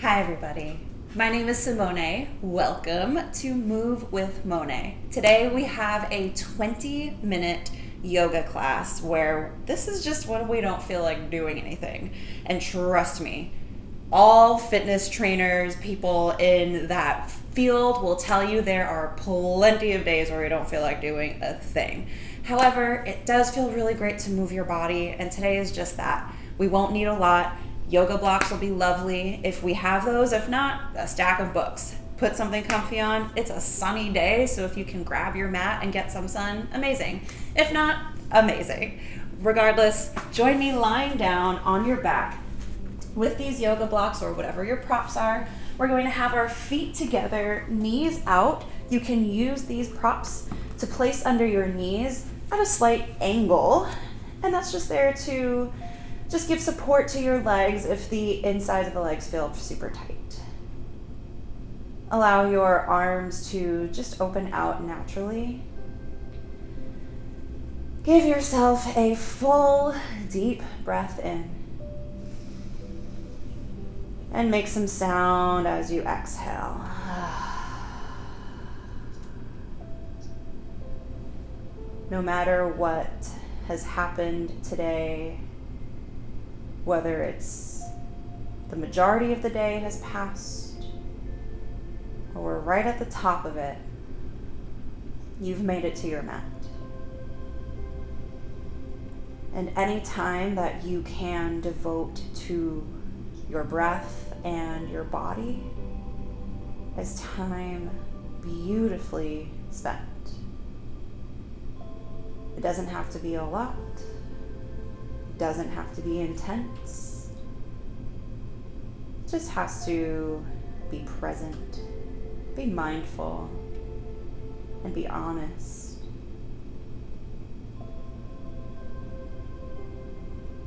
Hi everybody, my name is Moné. Welcome to Move with Moné. Today we have a 20-minute yoga class where this is just when we don't feel like doing anything. And trust me, all fitness trainers, people in that field will tell you there are plenty of days where we don't feel like doing a thing. However, it does feel really great to move your body, and today is just that. We won't need a lot. Yoga blocks will be lovely if we have those. If not, a stack of books. Put something comfy on. It's a sunny day, so if you can grab your mat and get some sun, amazing. If not, amazing. Regardless, join me lying down on your back with these yoga blocks or whatever your props are. We're going to have our feet together, knees out. You can use these props to place under your knees at a slight angle, and that's just there to just give support to your legs if the insides of the legs feel super tight. Allow your arms to just open out naturally. Give yourself a full, deep breath in. And make some sound as you exhale. No matter what has happened today, whether it's the majority of the day has passed or we're right at the top of it, you've made it to your mat. And any time that you can devote to your breath and your body is time beautifully spent. It doesn't have to be a lot. It doesn't have to be intense. It just has to be present, be mindful, and be honest.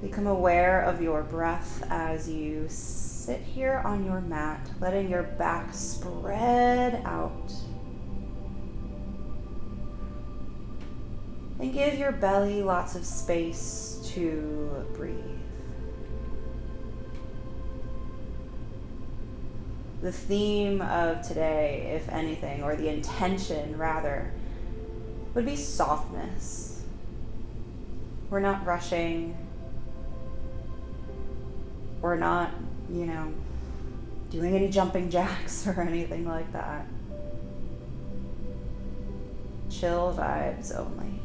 Become aware of your breath as you sit here on your mat, letting your back spread out. And give your belly lots of space to breathe. The theme of today, if anything, or the intention rather, would be softness. We're not rushing. We're not, doing any jumping jacks or anything like that. Chill vibes only.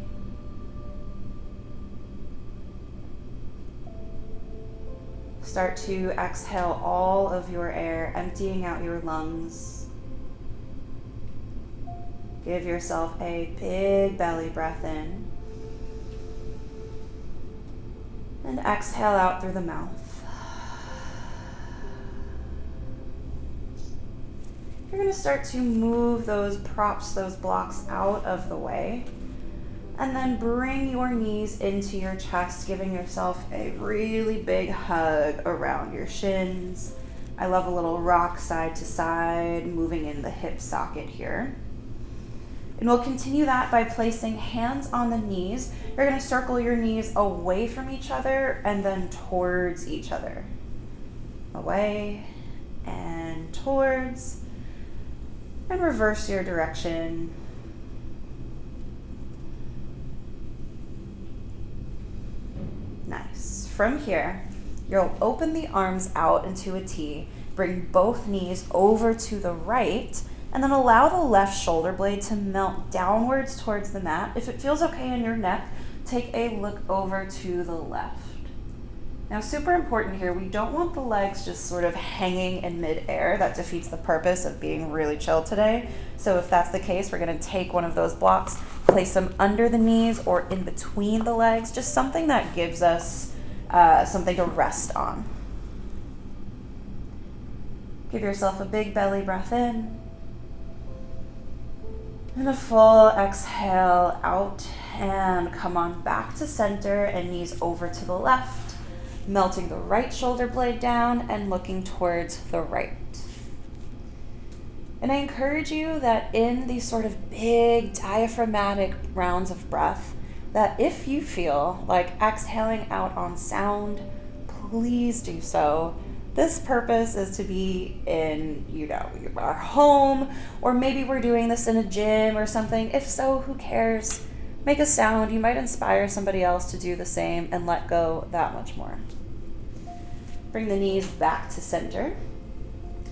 Start to exhale all of your air, emptying out your lungs. Give yourself a big belly breath in. And exhale out through the mouth. You're going to start to move those props, those blocks out of the way. And then bring your knees into your chest, giving yourself a really big hug around your shins. I love a little rock side to side, moving in the hip socket here. And we'll continue that by placing hands on the knees. You're going to circle your knees away from each other and then towards each other. Away and towards. And reverse your direction. Nice. From here, you'll open the arms out into a T, bring both knees over to the right, and then allow the left shoulder blade to melt downwards towards the mat. If it feels okay in your neck, take a look over to the left. Now, super important here, we don't want the legs just sort of hanging in midair. That defeats the purpose of being really chill today. So if that's the case, we're going to take one of those blocks, place them under the knees or in between the legs, just something that gives us something to rest on. Give yourself a big belly breath in and a full exhale out, and come on back to center and knees over to the left, melting the right shoulder blade down and looking towards the right. And I encourage you that in these sort of big diaphragmatic rounds of breath, that if you feel like exhaling out on sound, please do so This purpose is to be in, our home, or maybe we're doing this in a gym or something. If so, who cares? Make a sound. You might inspire somebody else to do the same and let go that much more. Bring the knees back to center.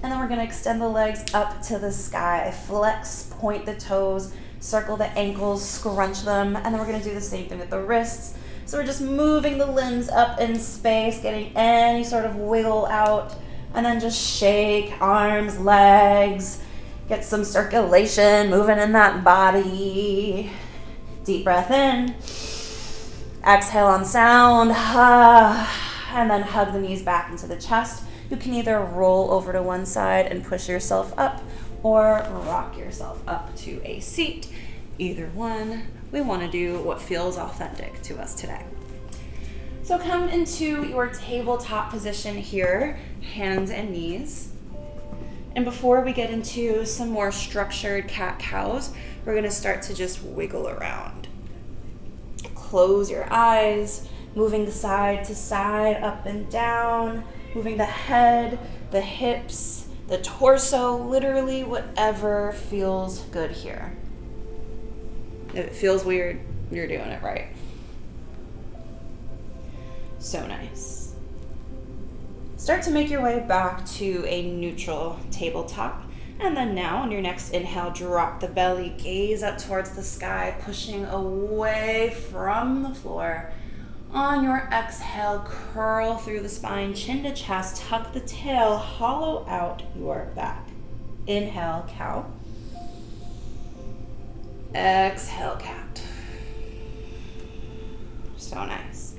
And then we're going to extend the legs up to the sky. Flex, point the toes, circle the ankles, scrunch them. And then we're going to do the same thing with the wrists. So we're just moving the limbs up in space, getting any sort of wiggle out, and then just shake arms, legs, get some circulation moving in that body. Deep breath in. Exhale on sound. And then hug the knees back into the chest. You can either roll over to one side and push yourself up, or rock yourself up to a seat. Either one. We want to do what feels authentic to us today. So come into your tabletop position here, hands and knees. And before we get into some more structured cat-cows, we're going to start to just wiggle around. Close your eyes, moving the side to side, up and down, moving the head, the hips, the torso, literally whatever feels good here. If it feels weird, you're doing it right. So nice. Start to make your way back to a neutral tabletop. And then now, on your next inhale, drop the belly, gaze up towards the sky, pushing away from the floor. On your exhale, curl through the spine, chin to chest, tuck the tail, hollow out your back. Inhale, cow. Exhale, cat. So nice.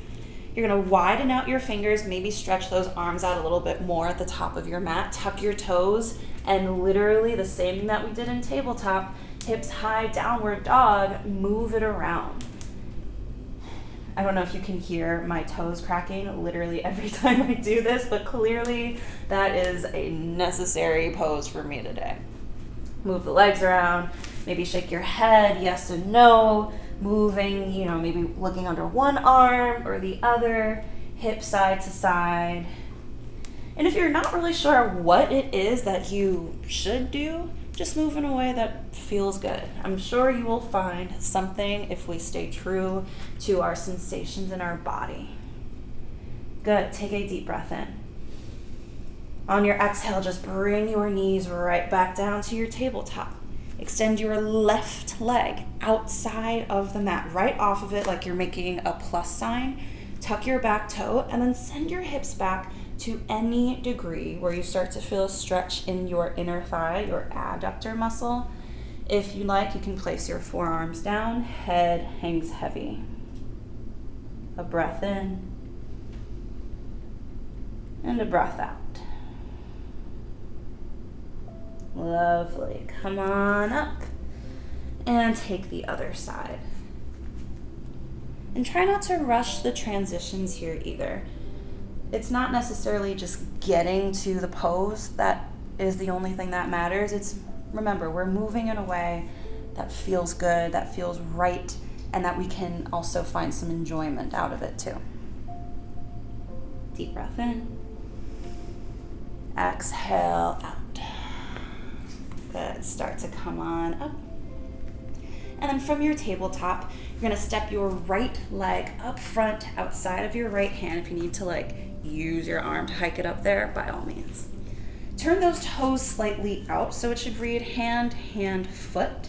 You're going to widen out your fingers, maybe stretch those arms out a little bit more at the top of your mat. Tuck your toes, and literally the same thing that we did in tabletop, hips high, downward dog, move it around. I don't know if you can hear my toes cracking literally every time I do this, but clearly that is a necessary pose for me today. Move the legs around, maybe shake your head, yes and no, moving, maybe looking under one arm or the other, hip side to side. And if you're not really sure what it is that you should do, just move in a way that feels good. I'm sure you will find something if we stay true to our sensations in our body. Good. Take a deep breath in. On your exhale, just bring your knees right back down to your tabletop. Extend your left leg outside of the mat, right off of it like you're making a plus sign. Tuck your back toe and then send your hips back to any degree where you start to feel a stretch in your inner thigh, your adductor muscle. If you like, you can place your forearms down, head hangs heavy. A breath in and a breath out. Lovely. Come on up and take the other side. And try not to rush the transitions here either. It's not necessarily just getting to the pose that is the only thing that matters. Remember, we're moving in a way that feels good, that feels right, and that we can also find some enjoyment out of it too. Deep breath in. Exhale out. Good. Start to come on up. And then from your tabletop, you're going to step your right leg up front outside of your right hand. If you need to use your arm to hike it up there, by all means. Turn those toes slightly out so it should read hand, hand, foot.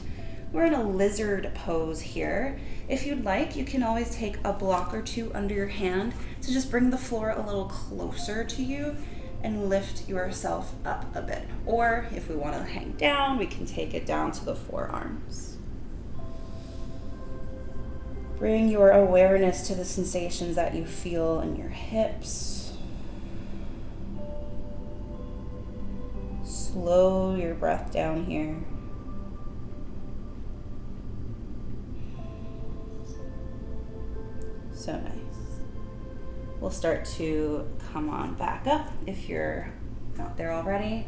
We're in a lizard pose here. If you'd like, you can always take a block or two under your hand to just bring the floor a little closer to you and lift yourself up a bit. Or if we want to hang down, we can take it down to the forearms. Bring your awareness to the sensations that you feel in your hips. Slow your breath down here. So nice. We'll start to come on back up if you're not there already.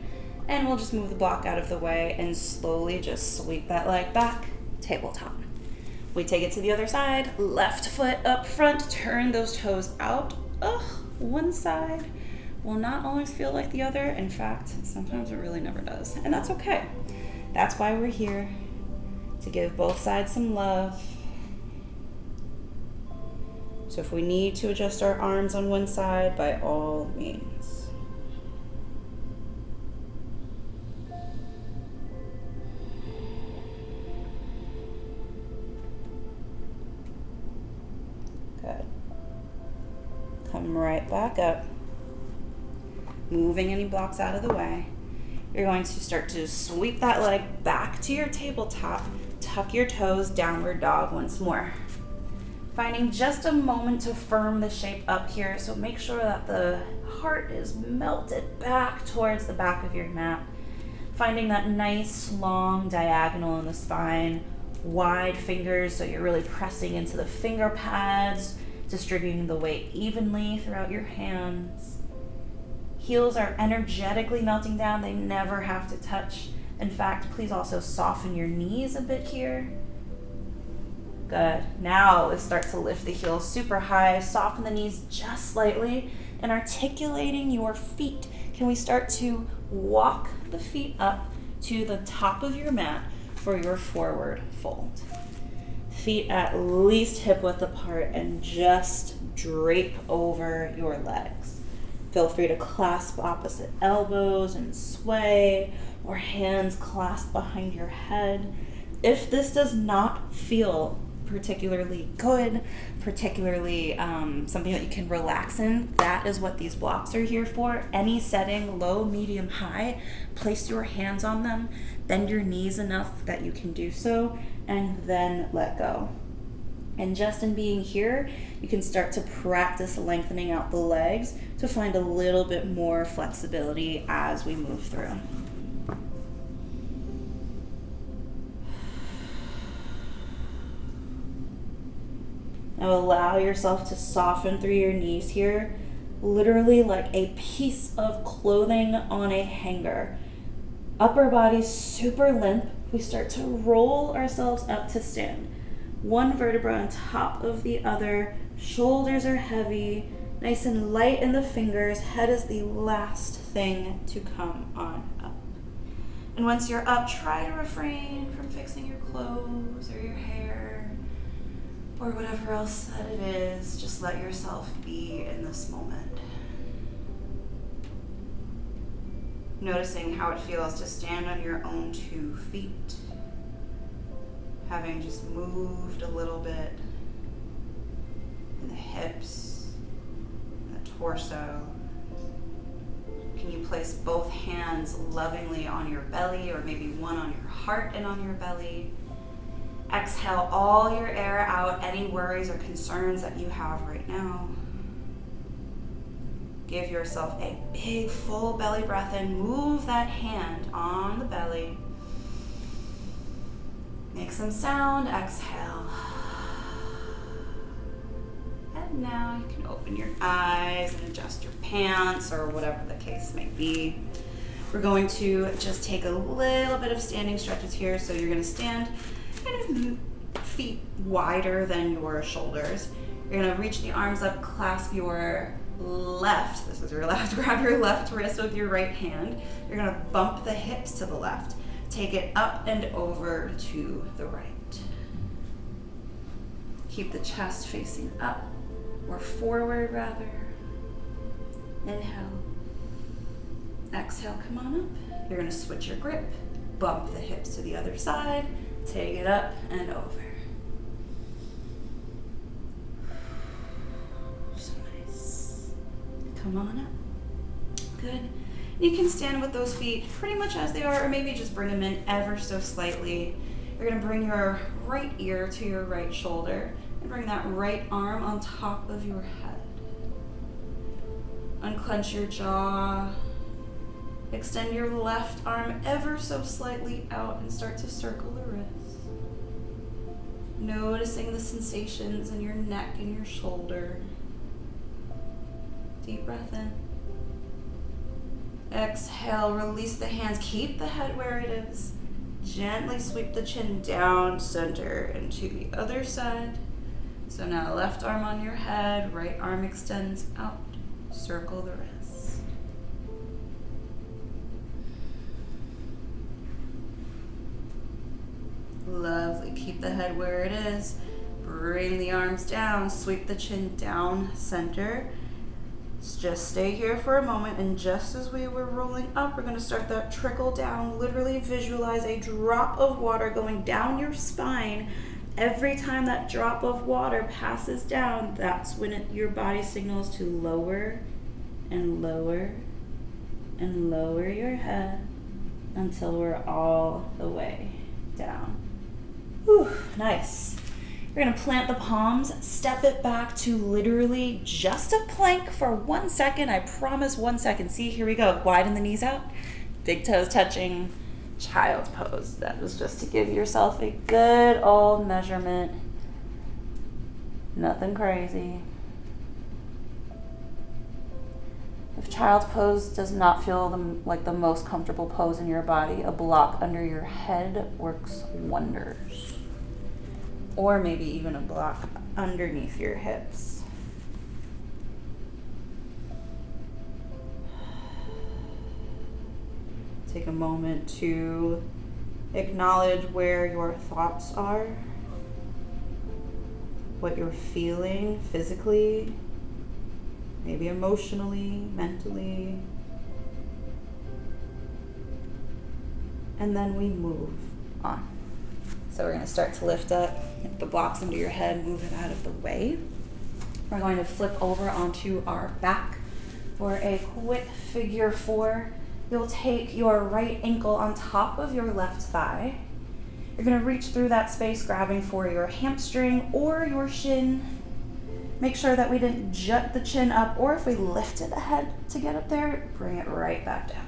And we'll just move the block out of the way and slowly just sweep that leg back, tabletop. We take it to the other side, left foot up front, turn those toes out. One side, will not always feel like the other. In fact, sometimes it really never does. And that's okay. That's why we're here, to give both sides some love. So if we need to adjust our arms on one side, by all means. Good. Come right back up. Moving any blocks out of the way. You're going to start to sweep that leg back to your tabletop. Tuck your toes, downward dog once more. Finding just a moment to firm the shape up here, so make sure that the heart is melted back towards the back of your mat. Finding that nice long diagonal in the spine, wide fingers so you're really pressing into the finger pads, distributing the weight evenly throughout your hands. Heels are energetically melting down. They never have to touch. In fact, please also soften your knees a bit here. Good. Now let's start to lift the heels super high. Soften the knees just slightly. And articulating your feet, can we start to walk the feet up to the top of your mat for your forward fold. Feet at least hip width apart and just drape over your legs. Feel free to clasp opposite elbows and sway, or hands clasped behind your head. If this does not feel particularly good, particularly something that you can relax in, that is what these blocks are here for. Any setting, low, medium, high, place your hands on them, bend your knees enough that you can do so, and then let go. And just in being here, you can start to practice lengthening out the legs to find a little bit more flexibility as we move through. Now allow yourself to soften through your knees here, literally like a piece of clothing on a hanger. Upper body super limp. We start to roll ourselves up to stand. One vertebra on top of the other. Shoulders are heavy, nice and light in the fingers. Head is the last thing to come on up. And once you're up, try to refrain from fixing your clothes or your hair or whatever else that it is. Just let yourself be in this moment. Noticing how it feels to stand on your own 2 feet. Having just moved a little bit in the hips, in the torso. Can you place both hands lovingly on your belly, or maybe one on your heart and on your belly? Exhale all your air out, any worries or concerns that you have right now. Give yourself a big full belly breath in. Move that hand on the belly. Make some sound, exhale. And now you can open your eyes and adjust your pants or whatever the case may be. We're going to just take a little bit of standing stretches here. So you're gonna stand kind of feet wider than your shoulders. You're gonna reach the arms up, clasp your left, this is your left, grab your left wrist with your right hand. You're gonna bump the hips to the left. Take it up and over to the right. Keep the chest facing up, or forward rather. Inhale. Exhale, come on up. You're gonna switch your grip, bump the hips to the other side, take it up and over. So nice. Come on up. Good. You can stand with those feet pretty much as they are, or maybe just bring them in ever so slightly. You're gonna bring your right ear to your right shoulder and bring that right arm on top of your head. Unclench your jaw. Extend your left arm ever so slightly out and start to circle the wrist. Noticing the sensations in your neck and your shoulder. Deep breath in. Exhale, release the hands. Keep the head where it is. Gently sweep the chin down, center, and to the other side. So now left arm on your head, right arm extends out. Circle the wrist. keep the head where it is. Bring the arms down, sweep the chin down center. Just stay here for a moment, and just as we were rolling up, we're going to start that trickle down. Literally visualize a drop of water going down your spine. Every time that drop of water passes down, that's when your body signals to lower and lower and lower your head until we're all the way down. Whew, nice. We're going to plant the palms, step it back to literally just a plank for 1 second. I promise 1 second. See, here we go. Widen the knees out. Big toes touching. Child's pose. That was just to give yourself a good old measurement. Nothing crazy. If child's pose does not feel like the most comfortable pose in your body, a block under your head works wonders. Or maybe even a block underneath your hips. Take a moment to acknowledge where your thoughts are, what you're feeling physically, maybe emotionally, mentally. And then we move on. So we're going to start to lift up the blocks under your head, move it out of the way. We're going to flip over onto our back for a quick figure 4. You'll take your right ankle on top of your left thigh. You're going to reach through that space, grabbing for your hamstring or your shin. Make sure that we didn't jut the chin up, or if we lifted the head to get up there, bring it right back down.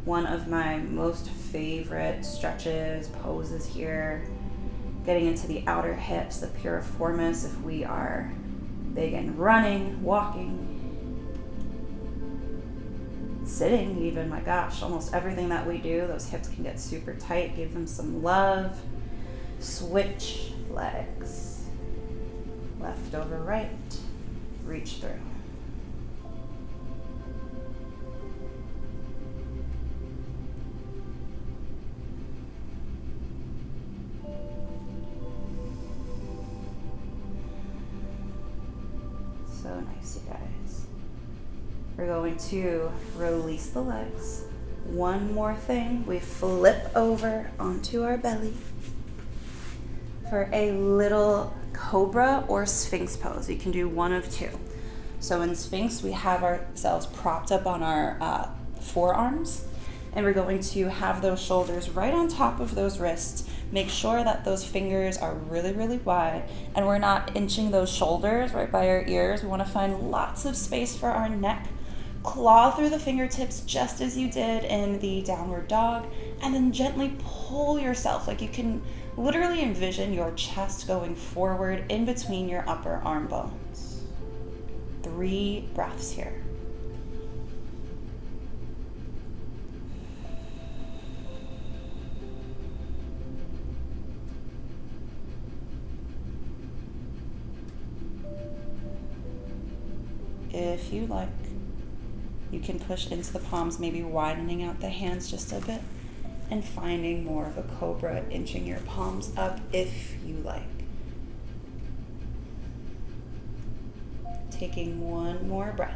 One of my most favorite stretches, poses here, getting into the outer hips, the piriformis, if we are big in running, walking, sitting even, my gosh, almost everything that we do, those hips can get super tight. Give them some love. Switch legs. Left over right. Reach through. So nice, you guys. We're going to release the legs. One more thing. We flip over onto our belly for a little cobra or sphinx pose. You can do one of two. So in sphinx, we have ourselves propped up on our forearms, and we're going to have those shoulders right on top of those wrists. Make sure that those fingers are really, really wide, and we're not inching those shoulders right by our ears. We want to find lots of space for our neck. Claw through the fingertips just as you did in the downward dog, and then gently pull yourself. Like you can literally envision your chest going forward in between your upper arm bones. 3 breaths here. If you like, you can push into the palms, maybe widening out the hands just a bit and finding more of a cobra, inching your palms up if you like. Taking one more breath.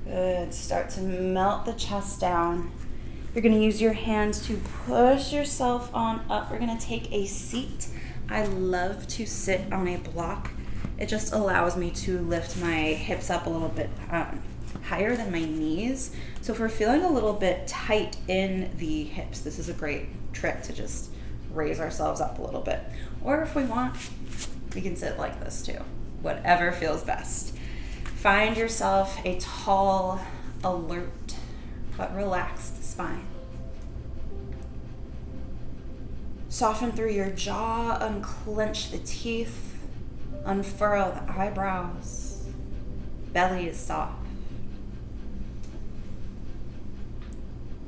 Good. Start to melt the chest down. You're going to use your hands to push yourself on up. We're going to take a seat. I love to sit on a block. It just allows me to lift my hips up a little bit higher than my knees. So if we're feeling a little bit tight in the hips, this is a great trick to just raise ourselves up a little bit. Or if we want, we can sit like this too. Whatever feels best. Find yourself a tall, alert, but relaxed spine. Soften through your jaw, unclench the teeth, unfurl the eyebrows. Belly is soft.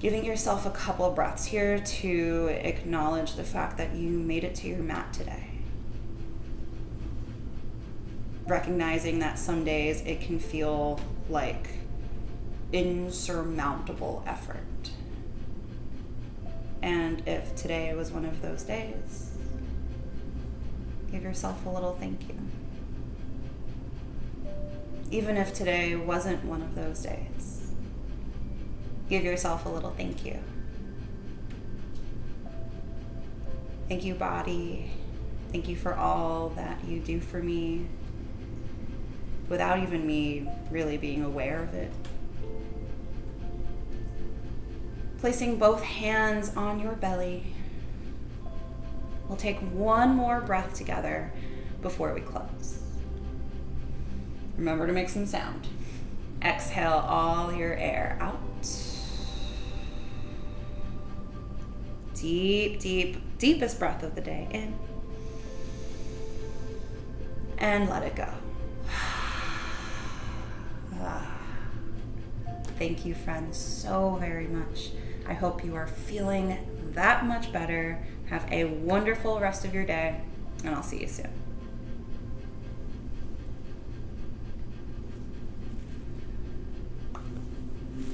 Giving yourself a couple of breaths here to acknowledge the fact that you made it to your mat today. recognizing that some days it can feel like insurmountable effort. And if today was one of those days, give yourself a little thank you. Even if today wasn't one of those days, give yourself a little thank you. Thank you, body. Thank you for all that you do for me without even me really being aware of it. Placing both hands on your belly. We'll take one more breath together before we close. Remember to make some sound. Exhale all your air out. Deep, deep, deepest breath of the day in. And let it go. Thank you, friends, so very much. I hope you are feeling that much better. Have a wonderful rest of your day, and I'll see you soon.